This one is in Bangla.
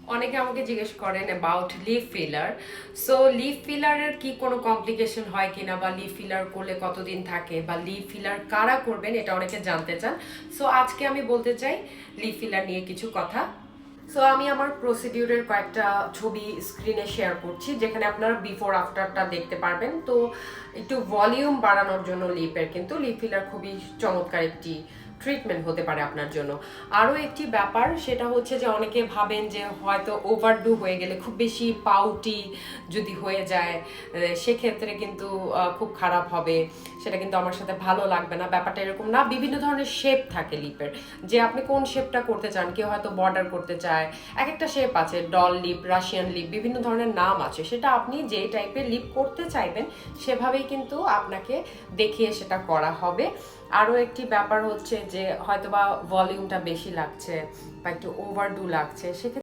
অনেকে আমাকে জিজ্ঞেস করেন about lip filler. So lip ফিলারের কি কোনো কমপ্লিকেশন হয় কিনা, বা লিপ ফিলার করলে কতদিন থাকে, বা লিপ ফিলার কারা করবেন, এটা অনেকে জানতে চান। সো আজকে আমি বলতে চাই লিপ ফিলার নিয়ে কিছু কথা। সো আমি আমার প্রসিডিউরের কয়েকটা ছবি স্ক্রিনে শেয়ার করছি, যেখানে আপনারা বিফোর আফটারটা দেখতে পারবেন। তো একটু ভলিউম বাড়ানোর জন্য লিপের কিন্তু লিপ ফিলার খুবই চমৎকার একটি ট্রিটমেন্ট হতে পারে আপনার জন্য। আরও একটি ব্যাপার, সেটা হচ্ছে যে অনেকে ভাবেন যে হয়তো ওভারডু হয়ে গেলে, খুব বেশি পাউটি যদি হয়ে যায়, সেক্ষেত্রে কিন্তু খুব খারাপ হবে, সেটা কিন্তু আমার সাথে ভালো লাগবে না। ব্যাপারটা এরকম না। বিভিন্ন ধরনের শেপ থাকে লিপের, যে আপনি কোন শেপটা করতে চান। কেউ হয়তো বর্ডার করতে চায়, এক একটা শেপ আছে, ডল লিপ, রাশিয়ান লিপ, বিভিন্ন ধরনের নাম আছে। সেটা আপনি যে টাইপের লিপ করতে চাইবেন সেভাবেই কিন্তু আপনাকে দেখিয়ে সেটা করা হবে। আরও একটি ব্যাপার হচ্ছে যে হয়তোবা ভলিউমটা বেশি লাগছে বা একটু ওভারডু লাগছে, সেক্ষেত্রে